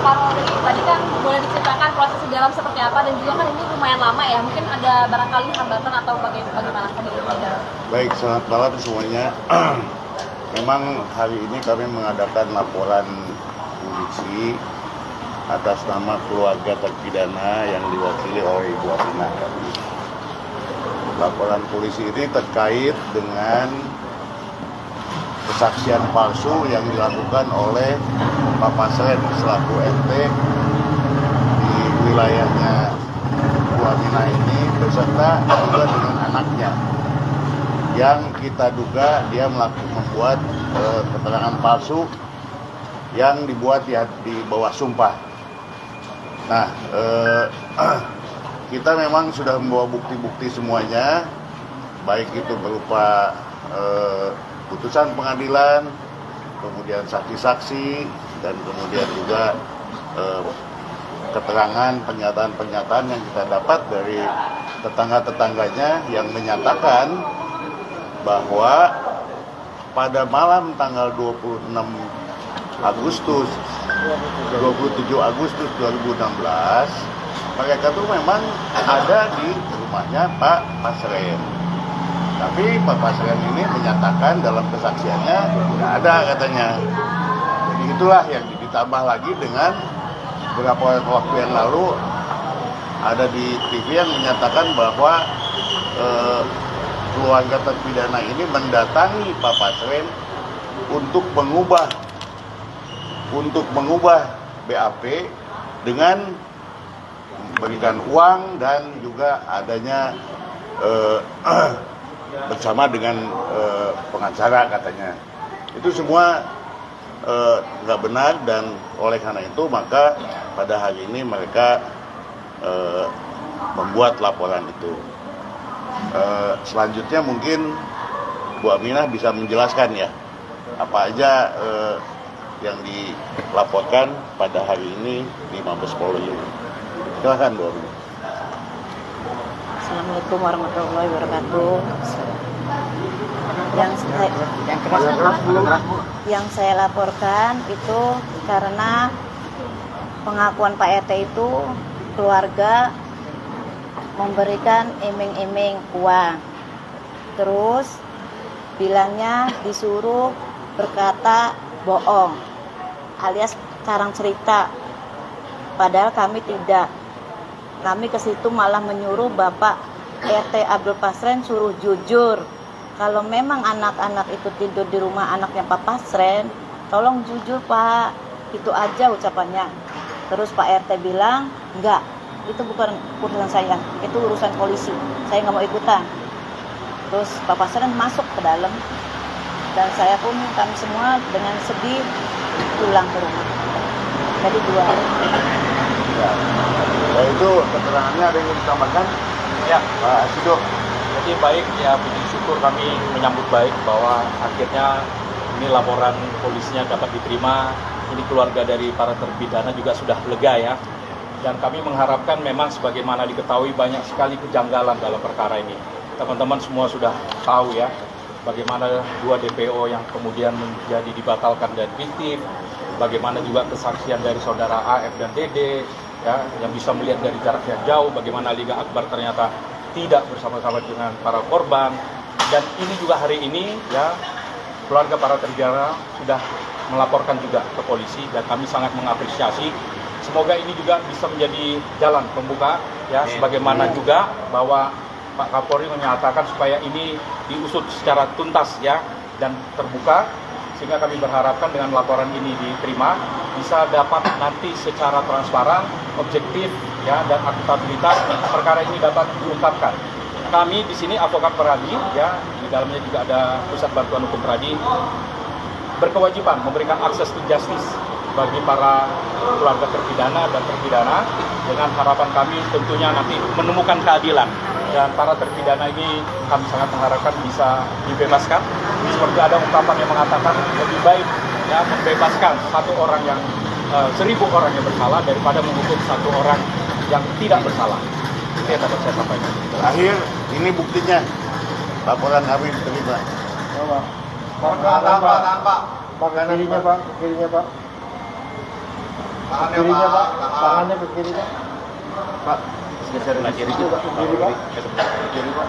Kapolri, tadi kan boleh diceritakan proses di dalam seperti apa, dan juga kan ini lumayan lama ya, mungkin ada barangkali hambatan atau bagaimana kondisinya? Baik, selamat malam semuanya. Memang hari ini kami mengadakan laporan polisi atas nama keluarga terpidana yang diwakili oleh Ibu Aminah. Laporan polisi ini terkait dengan kesaksian palsu yang dilakukan oleh Pak Pasren selaku RT di wilayahnya Bu Aminah ini beserta juga dengan anaknya, yang kita duga dia membuat keterangan palsu yang dibuat di bawah sumpah. Nah, kita memang sudah membawa bukti-bukti semuanya, baik itu berupa putusan pengadilan, kemudian saksi-saksi, dan kemudian juga keterangan pernyataan-pernyataan yang kita dapat dari tetangga-tetangganya yang menyatakan bahwa pada malam tanggal 27 Agustus 2016 mereka tuh memang ada di rumahnya Pak Pasren. Tapi Pak Pasren ini menyatakan dalam kesaksiannya tidak ada katanya. Jadi itulah yang ditambah lagi dengan beberapa waktu yang lalu ada di TV yang menyatakan bahwa keluarga terpidana ini mendatangi Pak Pasren untuk mengubah BAP dengan memberikan uang dan juga adanya bersama dengan pengacara katanya. Itu semua nggak benar, dan oleh karena itu maka pada hari ini mereka membuat laporan itu. Selanjutnya mungkin Bu Aminah bisa menjelaskan ya apa aja yang dilaporkan pada hari ini di Mabes Polri. Silakan Bu Aminah. Assalamualaikum warahmatullahi wabarakatuh. Yang saya laporkan itu karena pengakuan Pak RT itu keluarga memberikan iming-iming uang, terus bilangnya disuruh berkata bohong alias karang cerita, padahal kami tidak. Kami ke situ malah menyuruh Bapak RT Abdul Pasren suruh jujur. Kalau memang anak-anak itu tidur di rumah anaknya Pak Pasren, tolong jujur Pak. Itu aja ucapannya. Terus Pak RT bilang, enggak, itu bukan urusan saya, itu urusan polisi. Saya nggak mau ikutan. Terus Pak Pasren masuk ke dalam, dan saya pun kami semua dengan sedih pulang ke rumah. Jadi 2 hari. Ya, itu keterangannya ada yang ditambahkan? Ya, Pak Sido. jadi baik ya, puji syukur kami menyambut baik bahwa akhirnya ini laporan polisinya dapat diterima. Ini keluarga dari para terpidana juga sudah lega ya. Dan kami mengharapkan memang sebagaimana diketahui banyak sekali kejanggalan dalam perkara ini. Teman-teman semua sudah tahu ya, bagaimana 2 DPO yang kemudian menjadi dibatalkan dan fiktif, bagaimana juga kesaksian dari saudara AF dan DD, ya, yang bisa melihat dari jarak yang jauh, bagaimana Liga Akbar ternyata tidak bersama-sama dengan para korban. Dan ini juga hari ini ya, keluarga para terpidana sudah melaporkan juga ke polisi, dan kami sangat mengapresiasi. Semoga ini juga bisa menjadi jalan pembuka ya, sebagaimana juga bahwa Pak Kapolri menyatakan supaya ini diusut secara tuntas ya dan terbuka, sehingga kami berharapkan dengan laporan ini diterima bisa dapat nanti secara transparan, objektif ya, dan akuntabilitas perkara ini dapat diungkapkan. Kami di sini advokat Peradi ya, di dalamnya juga ada Pusat Bantuan Hukum Peradi, berkewajiban memberikan akses to justice bagi para keluarga terpidana dan terpidana, dengan harapan kami tentunya nanti menemukan keadilan, dan para terpidana ini kami sangat mengharapkan bisa dibebaskan. Seperti ada ungkapan yang mengatakan lebih baik ya membebaskan 1 orang yang 1000 orang yang bersalah daripada menghukum 1 orang yang tidak bersalah. Itu yang dapat saya sampaikan. Terakhir, ini buktinya. Laporan kami diterima. Pak, kirinya Pak. Kirinya Pak, tangannya ke kiri Pak. Pak, geser ke kiri juga, ke kiri Pak. Ke kiri Pak.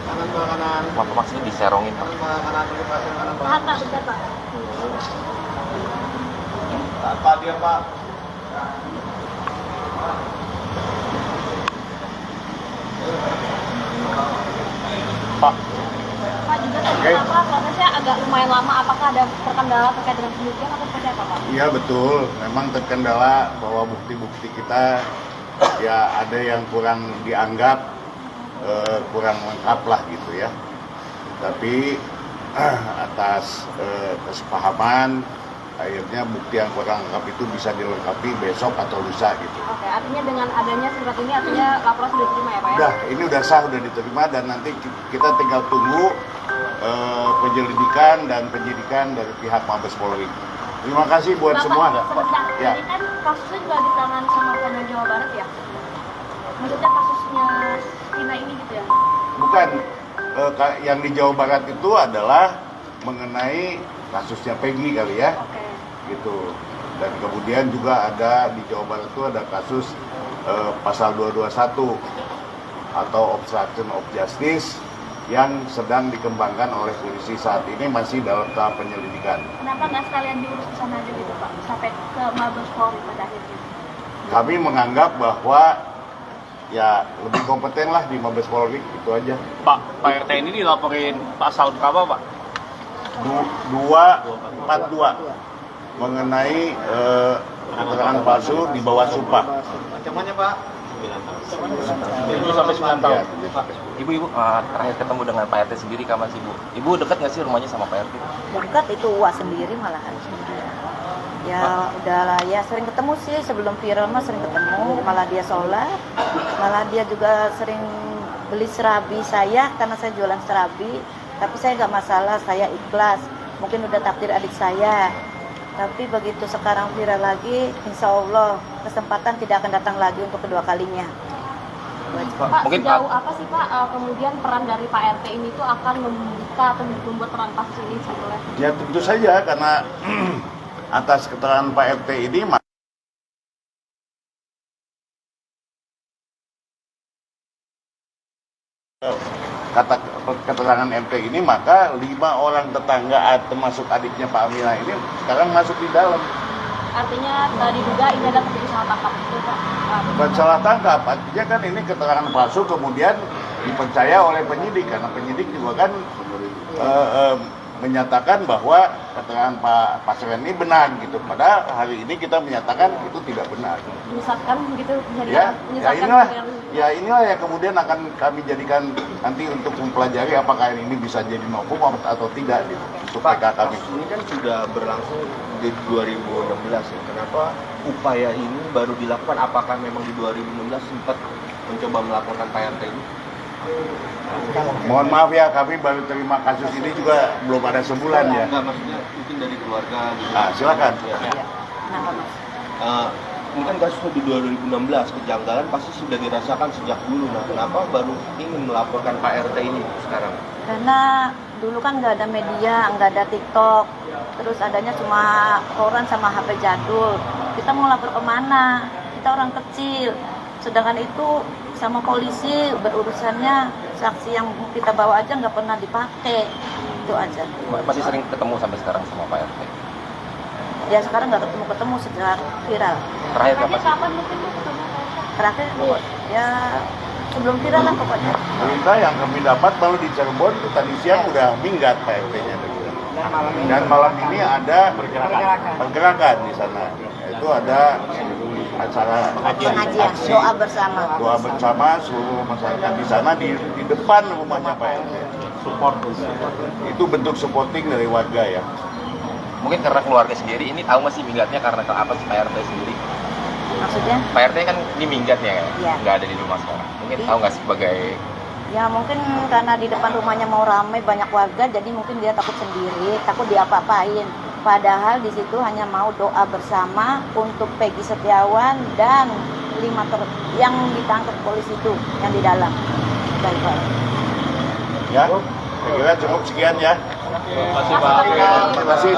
Tangan ke kanan. Pak, maksudnya diserongin Pak. Kanan dulu Pak, kanan Pak. Tahan Pak, bentar Pak. Tanpa dia Pak. Pak. Pak juga tadi Oke. kenapa prosesnya agak lumayan lama, apakah ada terkendala terkait dengan pembuktian atau seperti apa Pak? Iya betul, memang terkendala bahwa bukti-bukti kita ya ada yang kurang dianggap kurang lengkap lah gitu ya. Tapi atas kesepahaman akhirnya bukti yang kurang lengkap itu bisa dilengkapi besok atau lusa gitu. Oke, artinya dengan adanya surat ini artinya laporan sudah diterima ya Pak ya? Udah, ini udah sah, udah diterima dan nanti kita tinggal tunggu penyelidikan dan penyidikan dari pihak Mabes Polri. Terima kasih buat Bapak, semua. sebentar, Ya. ini kan kasusnya juga ditangani sama Polda Jawa Barat ya? Maksudnya kasusnya Vina ini gitu ya? Bukan, yang di Jawa Barat itu adalah mengenai kasusnya Peggy kali ya, Oke. gitu. Dan kemudian juga ada di Jawa Barat itu ada kasus pasal 221 atau obstruction of justice yang sedang dikembangkan oleh polisi saat ini masih dalam tahap penyelidikan. Kenapa nggak sekalian diurus di sana aja gitu Pak? Sampai ke Mabes Polri pada akhirnya? Kami menganggap bahwa ya lebih kompeten lah di Mabes Polri, itu aja. Pak RT ini dilaporin pasal berapa Pak? 242 mengenai keterangan palsu di bawah sumpah. Ancamannya Pak. 7 sampai 9 tahun. Ya, Ibu, terakhir ketemu dengan Pak RT sendiri kapan sih Bu? Ibu dekat nggak sih rumahnya sama Pak RT? Dekat itu Uwa sendiri malahan. Ya udahlah, ya sering ketemu sih sebelum viral mah sering ketemu, malah dia sholat, malah dia juga sering beli serabi saya karena saya jualan serabi, tapi saya nggak masalah, saya ikhlas, mungkin udah takdir adik saya, tapi begitu sekarang viral lagi, insya Allah kesempatan tidak akan datang lagi untuk kedua kalinya. Pak, Mungkin sejauh apa sih Pak kemudian peran dari Pak RT ini tuh akan membuka atau membuat terang kasus ini sebetulnya? ya tentu saja karena atas keterangan Pak RT ini kata keterangan RT ini maka 5 orang tetangga termasuk adiknya Pak Amina ini sekarang masuk di dalam. Artinya diduga ini adalah terjadi salah tangkap itu Pak? Bukan salah tangkap, artinya kan ini keterangan palsu kemudian dipercaya oleh penyidik karena penyidik juga kan menyatakan bahwa keterangan Pak Pasren ini benar gitu. Padahal hari ini kita menyatakan itu tidak benar. Menyesatkan gitu, Ya inilah yang kemudian akan kami jadikan nanti untuk mempelajari apakah ini bisa jadi novum atau tidak gitu, untuk PK kami. Ini kan sudah berlangsung di 2016 ya. Kenapa upaya ini baru dilakukan? Apakah memang di 2016 sempat mencoba melaporkan Pak RT ini? Mohon maaf ya, kami baru terima kasus ini juga belum ada sebulan ya. Enggak, maksudnya mungkin dari keluarga gitu. Ah, silakan. Ya. Kenapa Mas? Ini kan kasusnya di 2016, kejanggalan pasti sudah dirasakan sejak dulu. Nah, kenapa baru ingin melaporkan Pak RT ini sekarang? Karena dulu kan nggak ada media, nggak ada TikTok, terus adanya cuma koran sama HP jadul. Kita mau lapor kemana? Kita orang kecil. Sedangkan itu sama polisi berurusannya, saksi yang kita bawa aja nggak pernah dipakai. Itu aja. Masih sering ketemu sampai sekarang sama Pak RT? Ya sekarang nggak ketemu sejak viral. Terakhir kapan sih? kapan mungkin tuh ketemu Pak RT? Terakhir ya sebelum viral lah pokoknya. Berita yang kami dapat baru di Cirebon itu tadi siang udah minggat Pak RT-nya. Dan malam ini ada pergerakan di sana. Itu ada acara Pengajian, aksi, doa bersama. doa bersama seluruh masyarakat di sana di depan rumahnya Pak RT. Support. Itu bentuk supporting dari warga ya. Mungkin karena keluarga sendiri ini tahu nggak sih minggatnya karena apa sih Pak RT sendiri? Maksudnya? Pak RT kan ini minggatnya kan? Iya. Nggak ada di rumah sekarang. Mungkin tahu nggak sih sebagai Ya mungkin karena di depan rumahnya mau ramai banyak warga, jadi mungkin dia takut sendiri, takut diapa-apain. Padahal di situ hanya mau doa bersama untuk Peggy Setiawan dan 5 yang ditangkap polisi itu yang di dalam. Baik. Ya, saya kira cukup sekian ya. Terima kasih Pak. Terima kasih.